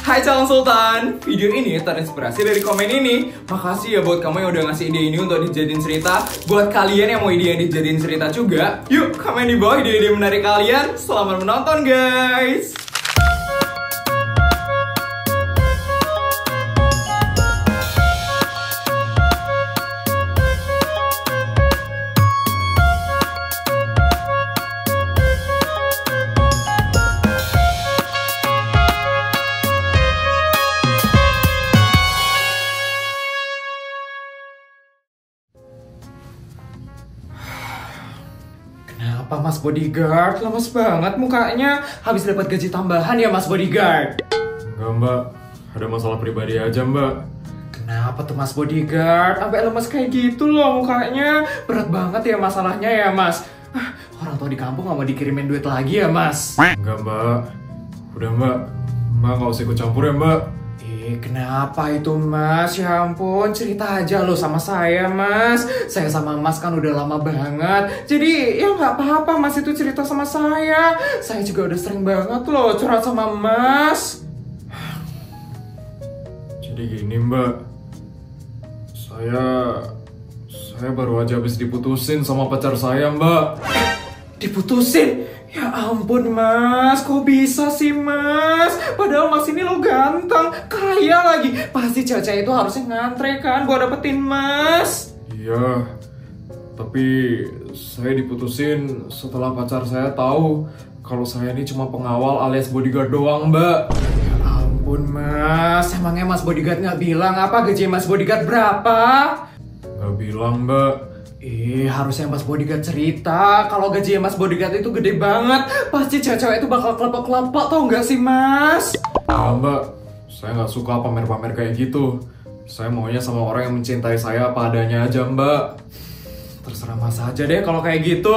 Hai calon sultan, video ini terinspirasi dari komen ini. Makasih ya buat kamu yang udah ngasih ide ini untuk dijadiin cerita. Buat kalian yang mau ide yang dijadiin cerita juga, yuk komen di bawah ide-ide menarik kalian. Selamat menonton guys. Kenapa Mas Bodyguard? Lemes banget mukanya. Habis dapat gaji tambahan ya Mas Bodyguard? Enggak mbak, ada masalah pribadi aja mbak. Kenapa tuh Mas Bodyguard? Sampai lemes kayak gitu loh mukanya. Berat banget ya masalahnya ya Mas. Orang tua di kampung gak mau dikirimin duit lagi ya Mas? Enggak mbak, udah mbak gak usah ikut campur ya mbak. Kenapa itu Mas? Ya ampun, cerita aja lo sama saya Mas. Saya sama Mas kan udah lama banget. Jadi ya nggak apa-apa Mas itu cerita sama saya. Saya juga udah sering banget loh curhat sama Mas. Jadi gini mbak, saya baru aja habis diputusin sama pacar saya mbak. Diputusin? Ya ampun Mas, kok bisa sih Mas? Padahal Mas ini lo ganteng, kaya lagi. Pasti cewek itu harusnya ngantre kan buat dapetin Mas. Iya, tapi saya diputusin setelah pacar saya tahu kalau saya ini cuma pengawal alias bodyguard doang mbak. Ya ampun Mas, emangnya Mas Bodyguard nggak bilang apa gaji Mas Bodyguard berapa? Nggak bilang mbak. Harusnya Mas Bodyguard cerita. Kalau gaji Mas Bodyguard itu gede banget, pasti cewek-cewek itu bakal kelepek-kelepek, tau nggak sih Mas? Ya mbak, saya nggak suka pamer-pamer kayak gitu. Saya maunya sama orang yang mencintai saya apa adanya aja mbak. Terserah Mas aja deh kalau kayak gitu.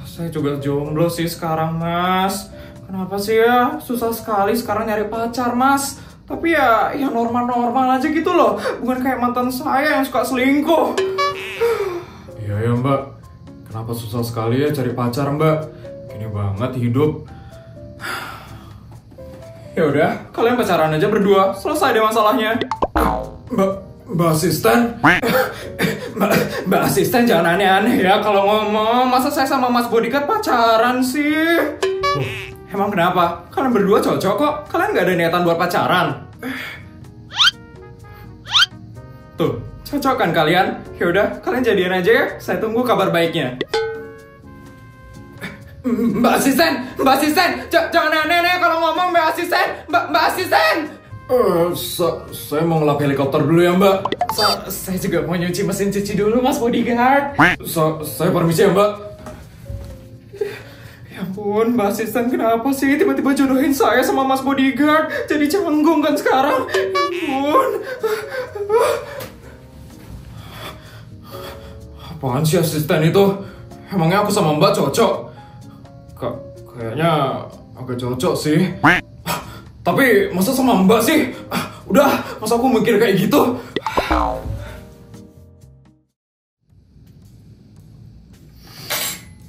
Saya juga jomblo sih sekarang Mas. Kenapa sih ya susah sekali sekarang nyari pacar Mas? Tapi ya normal-normal aja gitu loh. Bukan kayak mantan saya yang suka selingkuh. Iya ya mbak, kenapa susah sekali ya cari pacar mbak? Gini banget hidup. Ya udah, kalian pacaran aja berdua, selesai deh masalahnya. Mbak asisten? Mbak asisten jangan aneh-aneh ya kalau ngomong. Masa saya sama Mas Bodyguard pacaran sih? Emang kenapa? Kalian berdua cocok kok. Kalian gak ada niatan buat pacaran. Tuh, cocok kan kalian? Yaudah, kalian jadian aja ya. Saya tunggu kabar baiknya. Mbak asisten, jangan aneh-aneh kalau ngomong Mbak asisten. Mbak asisten. Saya mau ngelap helikopter dulu ya mbak. Saya juga mau nyuci mesin cuci dulu Mas Bodyguard. Saya permisi ya mbak. Ya ampun, Mbak asisten kenapa sih tiba-tiba jodohin saya sama Mas Bodyguard? Jadi canggung kan sekarang? Ya ampun. Apaan sih asisten itu? Emangnya aku sama mbak cocok? Kayaknya agak cocok sih. Tapi masa sama mbak sih? Udah, masa aku mikir kayak gitu?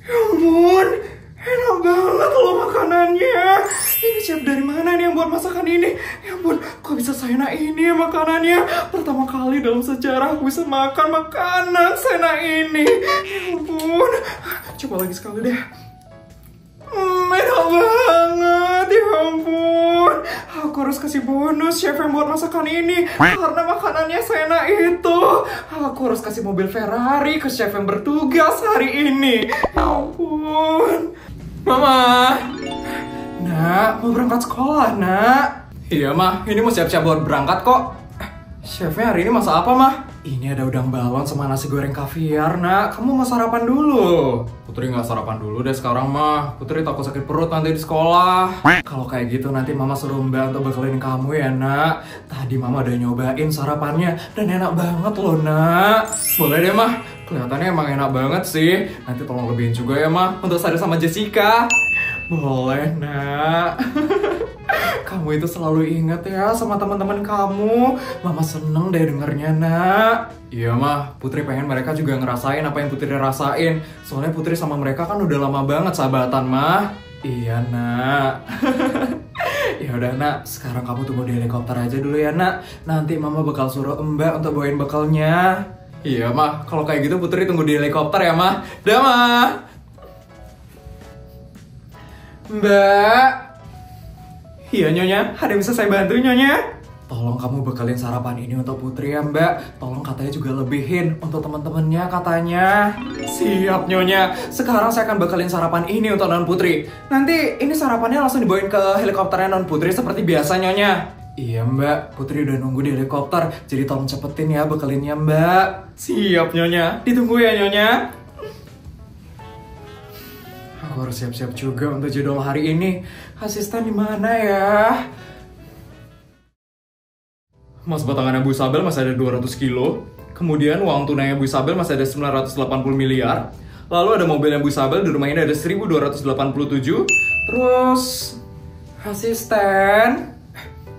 Ya ampun, enak banget loh makanannya. Ini chef dari mana nih yang buat masakan ini? Ya ampun, kok bisa seenak ini ya makanannya? Pertama kali dalam sejarah aku bisa makan makanan seenak ini. Ya ampun, coba lagi sekali deh. Enak banget, ya ampun. Aku harus kasih bonus chef yang buat masakan ini karena makanannya seenak itu. Aku harus kasih mobil Ferrari ke chef yang bertugas hari ini. Ya ampun. Mama. Nak, mau berangkat sekolah, Nak. Iya, Mah. Ini mau siap-siap buat berangkat kok. Chefnya hari ini masak apa, Mah? Ini ada udang balon sama nasi goreng kaviar, Nak. Kamu mau sarapan dulu? Putri nggak sarapan dulu deh sekarang mah. Putri takut sakit perut nanti di sekolah. Kalau kayak gitu nanti Mama suruh Mbak untuk bekalin kamu ya, Nak. Tadi Mama udah nyobain sarapannya dan enak banget loh, Nak. Boleh deh, Mah. Kelihatannya emang enak banget sih. Nanti tolong lebihin juga ya, Mah, untuk Sari sama Jessica. Boleh, Nak. Kamu itu selalu inget ya sama teman-teman kamu. Mama seneng deh dengernya, Nak. Iya mah, Putri pengen mereka juga ngerasain apa yang Putri rasain. Soalnya Putri sama mereka kan udah lama banget sahabatan mah. Iya, Nak. Ya udah nak, sekarang kamu tunggu di helikopter aja dulu ya nak. Nanti mama bakal suruh mbak untuk bawain bekalnya. Iya mah, kalau kayak gitu Putri tunggu di helikopter ya mah. Dah mah. Mbak. Iya nyonya, ada yang bisa saya bantu nyonya? Tolong kamu bekalin sarapan ini untuk Putri ya mbak. Tolong katanya juga lebihin untuk teman-temannya katanya. Siap nyonya. Sekarang saya akan bekalin sarapan ini untuk non Putri. Nanti ini sarapannya langsung dibawain ke helikopternya non Putri seperti biasa nyonya. Iya mbak, Putri udah nunggu di helikopter. Jadi tolong cepetin ya bekalinnya mbak. Siap nyonya. Ditunggu ya nyonya. Aku harus siap-siap juga untuk jadwal hari ini. Asisten di mana ya? Mas batangannya Bu Isabel masih ada 200 kilo. Kemudian uang tunainya Bu Isabel masih ada 980 miliar. Lalu ada mobilnya Bu Isabel, di rumah ini ada 1287. Terus asisten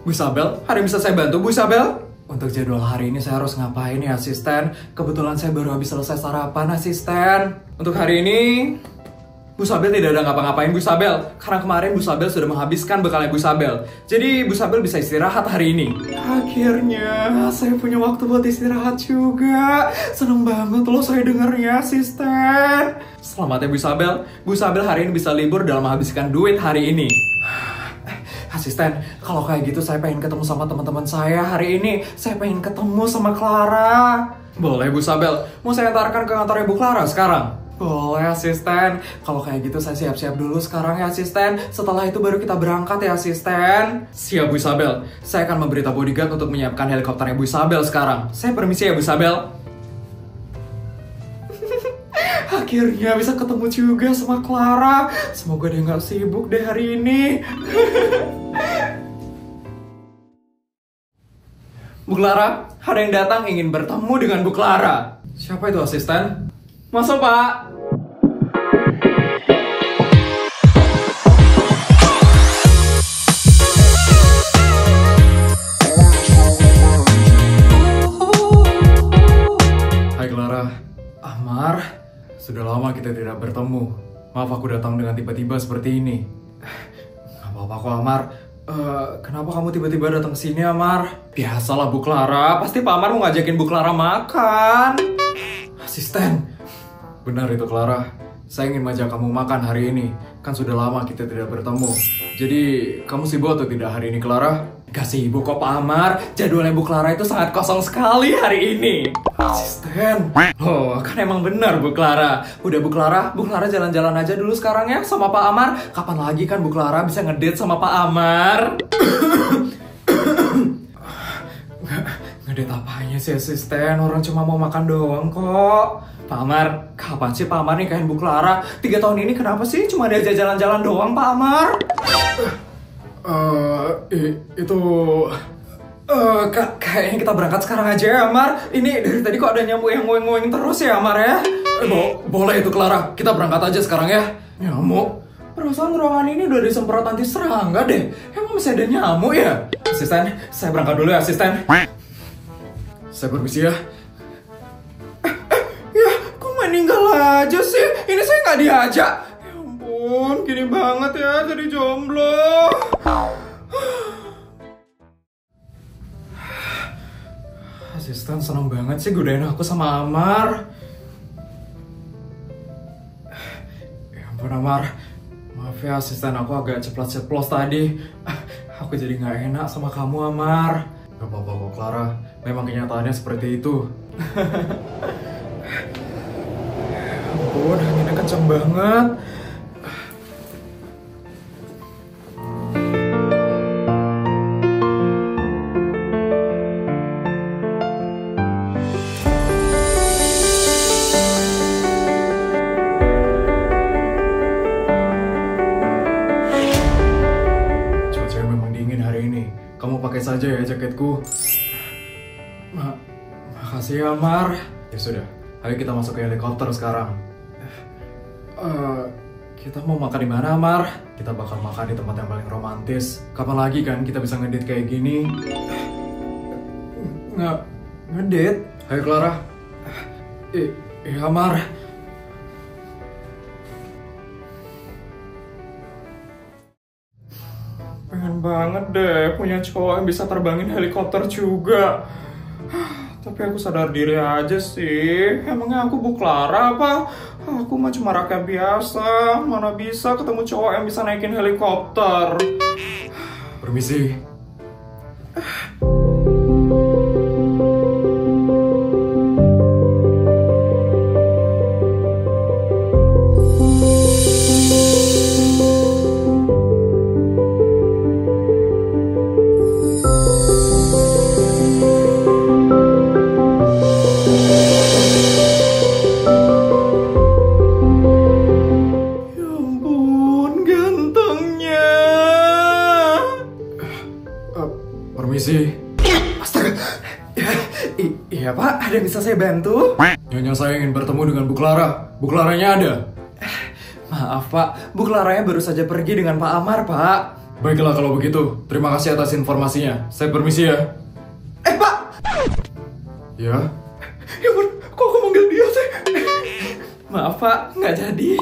Bu Isabel, ada yang bisa saya bantu Bu Isabel? Untuk jadwal hari ini saya harus ngapain ya asisten? Kebetulan saya baru habis selesai sarapan asisten. Untuk hari ini Bu Isabel tidak ada ngapa-ngapain Bu Isabel, karena kemarin Bu Isabel sudah menghabiskan bekalnya Bu Isabel. Jadi Bu Isabel bisa istirahat hari ini. Akhirnya saya punya waktu buat istirahat juga. Seneng banget loh saya dengarnya asisten. Selamat ya Bu Isabel. Bu Isabel hari ini bisa libur dalam menghabiskan duit hari ini. Asisten, kalau kayak gitu saya pengen ketemu sama teman-teman saya hari ini. Saya pengen ketemu sama Clara. Boleh Bu Isabel, mau saya antarkan ke kantornya Bu Clara sekarang? Boleh asisten. Kalau kayak gitu saya siap-siap dulu sekarang ya asisten. Setelah itu baru kita berangkat ya asisten. Siap Bu Isabel. Saya akan memberitahu bodyguard untuk menyiapkan helikopternya Bu Isabel sekarang. Saya permisi ya Bu Isabel. Akhirnya bisa ketemu juga sama Clara. Semoga dia nggak sibuk deh hari ini. Bu Clara, ada yang datang ingin bertemu dengan Bu Clara. Siapa itu asisten? Masuk Pak. Hai Clara. Amar, sudah lama kita tidak bertemu. Maaf aku datang dengan tiba-tiba seperti ini. Gak apa-apa kok Amar. Kenapa kamu tiba-tiba datang ke sini Amar? Biasalah Bu Clara, pasti Pak Amar mau ngajakin Bu Clara makan. Asisten. Benar itu Clara, saya ingin ngajak kamu makan hari ini. Kan sudah lama kita tidak bertemu. Jadi kamu sibuk atau tidak hari ini Clara? Gak sibuk kok Pak Amar. Jadwalnya Bu Clara itu sangat kosong sekali hari ini. Asisten. Oh kan emang benar Bu Clara. Udah Bu Clara jalan-jalan aja dulu sekarang ya sama Pak Amar. Kapan lagi kan Bu Clara bisa ngedate sama Pak Amar? Ngedate apanya sih asisten? Orang cuma mau makan doang kok. Pak Amar, kapan sih Pak Amar nikahin Bu Clara? 3 tahun ini kenapa sih cuma diajak jalan-jalan doang Pak Amar? Kayaknya kita berangkat sekarang aja ya Amar. Ini dari tadi kok ada nyamuk yang ngoeng-ngoeng terus ya Amar ya? Boleh itu Clara, kita berangkat aja sekarang ya. Nyamuk? Perasaan ruangan ini udah disemprot anti serangga deh. Emang masih ada nyamuk ya? Asisten, saya berangkat dulu ya asisten. Saya permisi ya. Meninggal aja sih, ini saya nggak diajak. Ya ampun, gini banget ya jadi jomblo. Asisten seneng banget sih godain aku sama Amar. Ya ampun Amar, maaf ya asisten aku agak ceplos-ceplos tadi. Aku jadi nggak enak sama kamu Amar. Gak apa-apa kok Clara, memang kenyataannya seperti itu. Ampun, anginnya kenceng banget. Cuacanya memang dingin hari ini. Kamu pakai saja ya jaketku. Makasih ya, Mar. Ya sudah, ayo kita masuk ke helikopter sekarang. Kita mau makan di mana, Mar? Kita bakal makan di tempat yang paling romantis. Kapan lagi kan kita bisa ngedit kayak gini? Ngedit? Ayo, Clara. Iya, Mar. Pengen Pengen banget deh punya cowok yang bisa terbangin helikopter juga. Tapi aku sadar diri aja sih. Emangnya aku Bu Clara apa? Aku mah cuma rakyat biasa. Mana bisa ketemu cowok yang bisa naikin helikopter. Permisi. Permisi. Astaga. Iya Pak, ada yang bisa saya bantu? Nyonya saya ingin bertemu dengan Bu Clara. Bu Claranya ada? Maaf Pak, Bu Claranya baru saja pergi dengan Pak Amar Pak. Baiklah kalau begitu. Terima kasih atas informasinya. Saya permisi ya. Pak! Ya? Ya ampun, kok aku manggil dia sih? Maaf Pak, nggak jadi.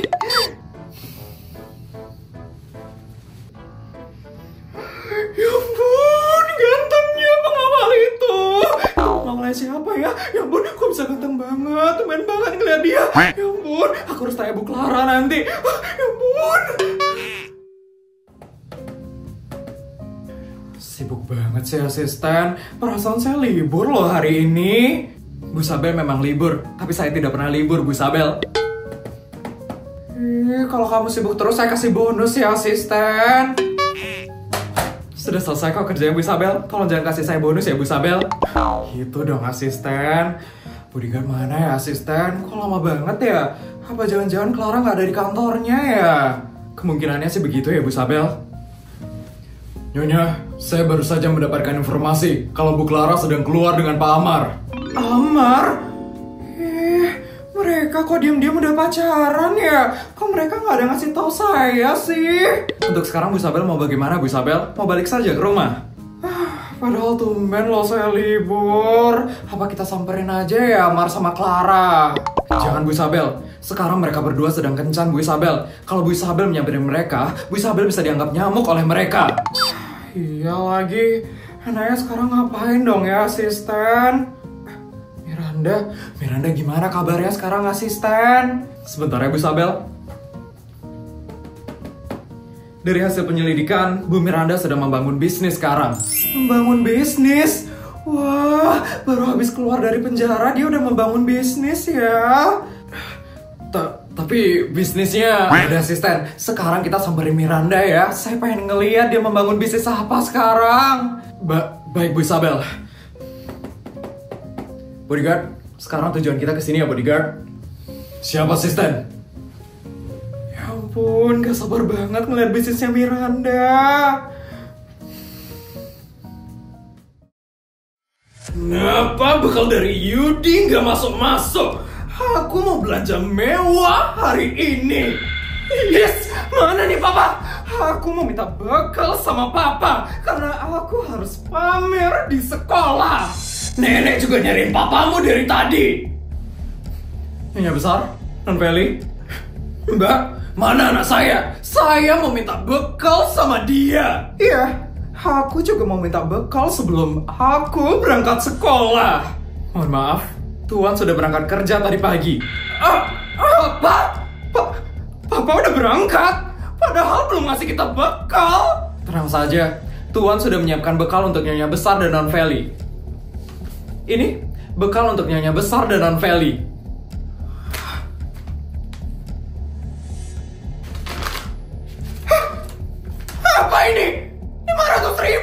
Ya ampun, gantengnya pengawal itu. Pengawalnya siapa ya? Ya ampun, kok bisa ganteng banget? Tumben banget ngeliat dia. Ya ampun, aku harus tanya Bu Clara nanti. Ya ampun. Sibuk banget sih asisten. Perasaan saya libur loh hari ini. Bu Sabel memang libur, tapi saya tidak pernah libur, Bu Sabel. Kalau kamu sibuk terus, saya kasih bonus ya asisten. Sudah selesai kok kerjanya Bu Sabel. Tolong jangan kasih saya bonus ya Bu Sabel. Gitu dong asisten. Bodyguard mana ya asisten? Kok lama banget ya? Apa jangan-jangan Clara nggak ada di kantornya ya? Kemungkinannya sih begitu ya Bu Sabel. Nyonya, saya baru saja mendapatkan informasi kalau Bu Clara sedang keluar dengan Pak Amar. Amar? Mereka kok diam-diam udah pacaran ya? Kok mereka nggak ada ngasih tahu saya sih? Untuk sekarang Bu Sabel mau bagaimana Bu Sabel? Mau balik saja ke rumah? Padahal tumben loh saya libur. Apa kita samperin aja ya Amar sama Clara? Jangan Bu Sabel. Sekarang mereka berdua sedang kencan Bu Isabel. Kalau Bu Isabel menyamperin mereka, Bu Isabel bisa dianggap nyamuk oleh mereka. Iya lagi. Enaknya sekarang ngapain dong ya asisten? Miranda gimana kabarnya sekarang asisten? Sebentar ya Bu Isabel. Dari hasil penyelidikan, Bu Miranda sedang membangun bisnis sekarang. Membangun bisnis? Wah, baru habis keluar dari penjara dia udah membangun bisnis ya. Tapi bisnisnya... Udah asisten, sekarang kita samperin Miranda ya. Saya pengen ngeliat dia membangun bisnis apa sekarang. Baik Bu Isabel. Bodyguard, sekarang tujuan kita kesini ya Bodyguard. Siap asisten. Ya ampun, gak sabar banget ngeliat bisnisnya Miranda. Kenapa bekal dari Yudi gak masuk-masuk? Aku mau belanja mewah hari ini. Yes, mana nih Papa? Aku mau minta bekal sama Papa karena aku harus pamer di sekolah. Nenek juga nyariin papamu dari tadi. Nyonya besar, Non Feli. Mbak, mana anak saya? Saya mau minta bekal sama dia. Iya, aku juga mau minta bekal sebelum aku berangkat sekolah. Mohon maaf, Tuan sudah berangkat kerja tadi pagi. Papa udah berangkat? Padahal belum ngasih kita bekal. Tenang saja, Tuan sudah menyiapkan bekal untuk Nyonya besar dan Non Feli. Ini bekal untuk Nyonya besar dan Non Feli. Apa ini? 500.000?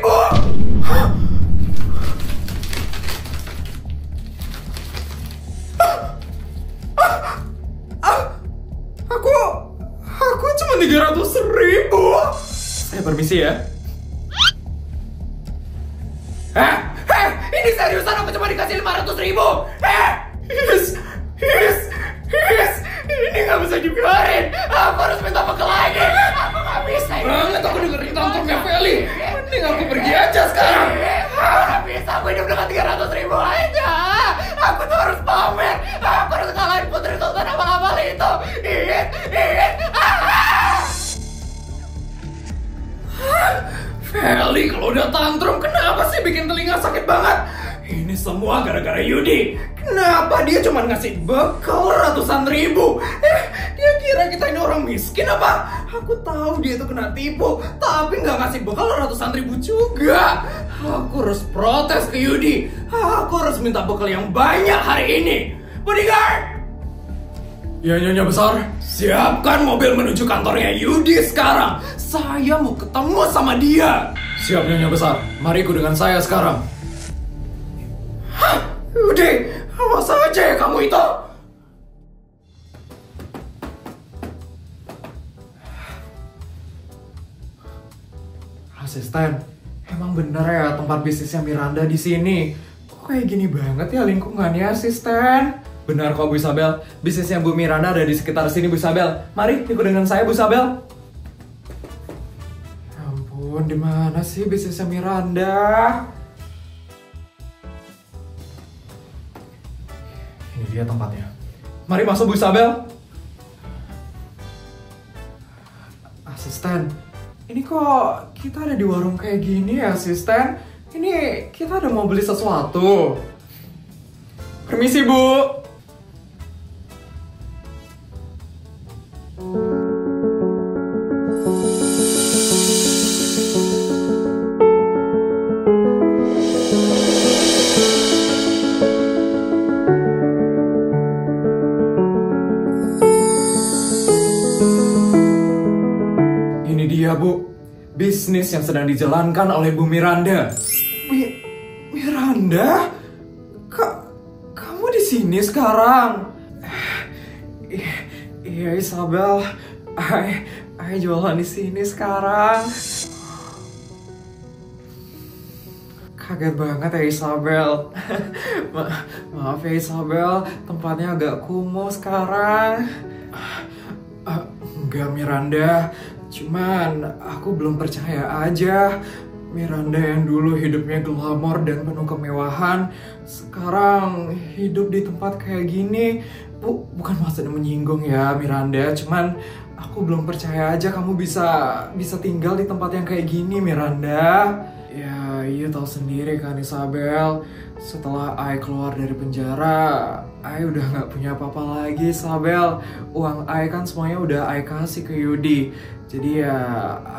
Aku cuma 300.000. Saya permisi ya. Ini seriusan apa cuma dikasih 500.000? Ini gak bisa dibiarin. Aku harus minta bekal lagi. Aku gak bisa. Banget aku dengerin tantangnya Feli. Mending aku pergi aja sekarang. Aku gak bisa. Aku hidup dengan 300.000 aja. Aku tuh harus pamer. Aku harus kalahin Putri Sultan abal-abal itu. Feli. kali kalau udah tantrum, kenapa sih bikin telinga sakit banget? Ini semua gara-gara Yudi. Kenapa dia cuma ngasih bekal ratusan ribu? Dia kira kita ini orang miskin apa? Aku tahu dia itu kena tipu, tapi nggak ngasih bekal ratusan ribu juga. Aku harus protes ke Yudi. Aku harus minta bekal yang banyak hari ini. Bodyguard! Ya, Nyonya Besar. Siapkan mobil menuju kantornya Yudi sekarang. Saya mau ketemu sama dia. Siap, Nyonya Besar. Mari ikut dengan saya sekarang. Hah? Yudi, awas aja ya kamu itu. Asisten, emang bener ya tempat bisnisnya Miranda di sini? Kok kayak gini banget ya lingkungannya, asisten? Benar kok Bu Isabel, bisnisnya Bu Miranda ada di sekitar sini Bu Isabel. Mari ikut dengan saya Bu Isabel. Ya ampun, di mana sih bisnisnya Miranda? Ini dia tempatnya. Mari masuk Bu Isabel. Asisten, ini kok kita ada di warung kayak gini ya asisten? Ini kita ada mau beli sesuatu. Permisi Bu. Ini dia Bu, bisnis yang sedang dijalankan oleh Bu Miranda. Miranda? Kamu di sini sekarang? Iya Isabel, I jualan di sini sekarang. Kaget banget ya Isabel. Maaf ya Isabel, tempatnya agak kumuh sekarang. Enggak Miranda, cuman aku belum percaya aja. Miranda yang dulu hidupnya glamor dan penuh kemewahan, sekarang hidup di tempat kayak gini. Bukan maksudnya menyinggung ya Miranda, cuman aku belum percaya aja kamu bisa tinggal di tempat yang kayak gini Miranda. Ya, you tahu sendiri kan Isabel, setelah I keluar dari penjara, I udah nggak punya apa-apa lagi Isabel. Uang I kan semuanya udah I kasih ke Yudi. Jadi ya,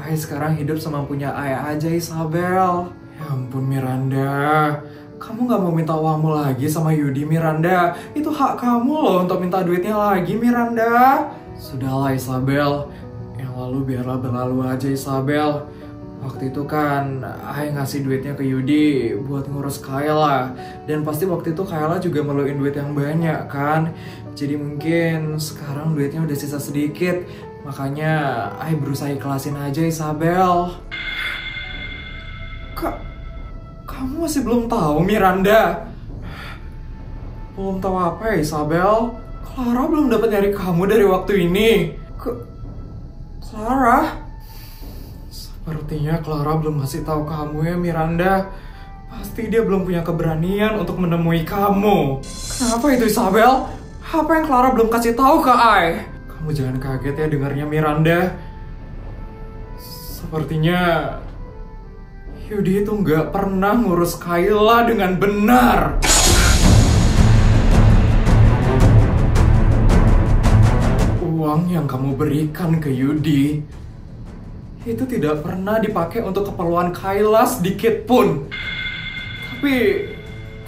I sekarang hidup semampunya I aja Isabel. Ya ampun Miranda, kamu nggak mau minta uangmu lagi sama Yudi Miranda? Itu hak kamu loh untuk minta duitnya lagi Miranda. Sudahlah Isabel, yang lalu biarlah berlalu aja Isabel. Waktu itu kan I ngasih duitnya ke Yudi buat ngurus Kayla. Dan pasti waktu itu Kayla juga meluin duit yang banyak kan. Jadi mungkin sekarang duitnya udah sisa sedikit. Makanya I berusaha ikhlasin aja Isabel. Kamu masih belum tahu Miranda? Belum tahu apa ya Isabel? Clara belum dapat nyari kamu dari waktu ini. Clara? Sepertinya Clara belum ngasih tahu kamu ya Miranda. Pasti dia belum punya keberanian untuk menemui kamu. Kenapa itu Isabel? Apa yang Clara belum kasih tahu ke I? Kamu jangan kaget ya dengarnya Miranda. Sepertinya Yudi itu nggak pernah ngurus Kayla dengan benar. Uang yang kamu berikan ke Yudi itu tidak pernah dipakai untuk keperluan Kayla sedikit pun.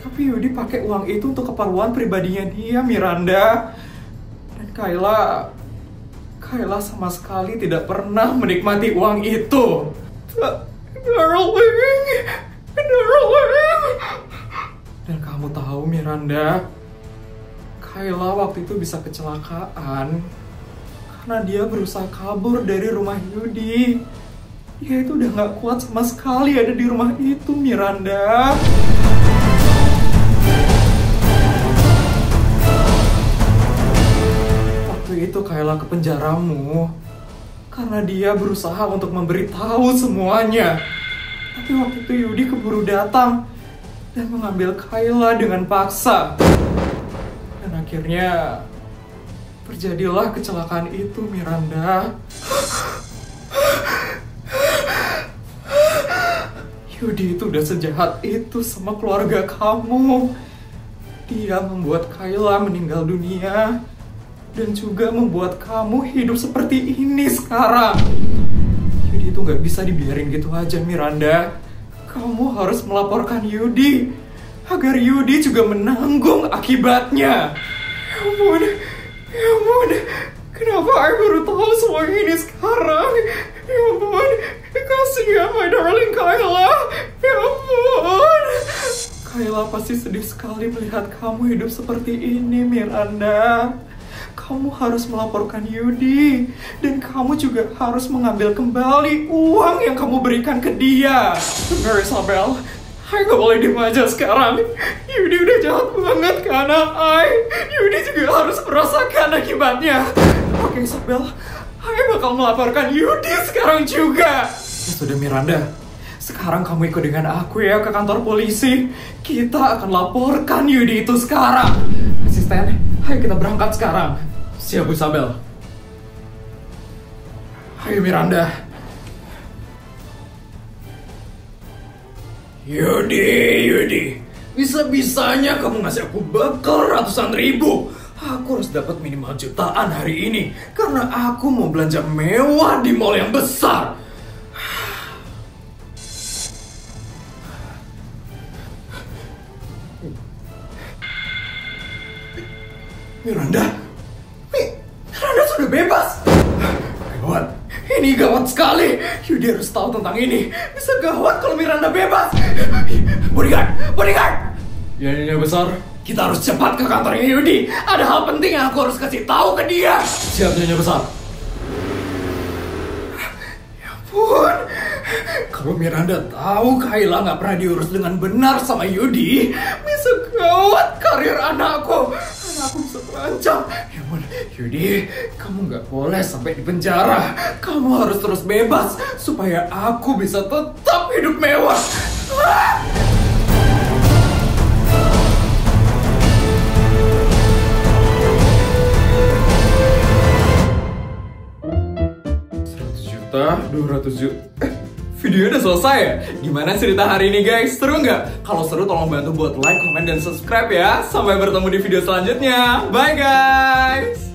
Tapi Yudi pakai uang itu untuk keperluan pribadinya dia, Miranda. Dan Kayla sama sekali tidak pernah menikmati uang itu. Darling. Dan kamu tahu Miranda, Kayla waktu itu bisa kecelakaan karena dia berusaha kabur dari rumah Yudi. Dia itu udah gak kuat sama sekali ada di rumah itu, Miranda. Waktu itu Kayla ke penjaramu karena dia berusaha untuk memberitahu semuanya. Tapi waktu itu Yudi keburu datang dan mengambil Kayla dengan paksa. Dan akhirnya terjadilah kecelakaan itu, Miranda. Yudi itu udah sejahat itu sama keluarga kamu. Dia membuat Kayla meninggal dunia dan juga membuat kamu hidup seperti ini sekarang. Yudi itu nggak bisa dibiarin gitu aja, Miranda. Kamu harus melaporkan Yudi agar Yudi juga menanggung akibatnya. Ya ampun, kenapa aku baru tahu semua ini sekarang? Ya ampun, kasihan my darling Kayla. Ya ampun. Kayla pasti sedih sekali melihat kamu hidup seperti ini, Miranda. Kamu harus melaporkan Yudi. Dan kamu juga harus mengambil kembali uang yang kamu berikan ke dia. Benar, Isabel. Hai gak boleh diem aja sekarang. Yudi udah jahat banget ke anak Hai. Yudi juga harus merasakan akibatnya. Oke, Isabel. Hai bakal melaporkan Yudi sekarang juga. Ya sudah, Miranda. Sekarang kamu ikut dengan aku ya ke kantor polisi. Kita akan laporkan Yudi itu sekarang. Asisten, hai kita berangkat sekarang. Siap, Isabel. Hai, Miranda. Yudi, bisa-bisanya kamu ngasih aku bekal ratusan ribu. Aku harus dapat minimal jutaan hari ini karena aku mau belanja mewah di mall yang besar. Miranda sudah bebas. Gawat. Ini gawat sekali. Yudi harus tahu tentang ini. Bisa gawat kalau Miranda bebas. Bodyguard. Ya, Nyonya Besar. Kita harus cepat ke kantornya Yudi. Ada hal penting yang aku harus kasih tahu ke dia. Siap, Nyonya Besar. Ya ampun. Kalau Miranda tahu Kayla nggak pernah diurus dengan benar sama Yudi, bisa gawat karir anakku. Anakku bisa terancam. Ya ampun, Yudi, kamu nggak boleh sampai di penjara. Kamu harus terus bebas supaya aku bisa tetap hidup mewah. $200 juta. Video udah selesai ya? Gimana cerita hari ini guys? Seru nggak? Kalau seru tolong bantu buat like, comment, dan subscribe ya. Sampai bertemu di video selanjutnya. Bye guys!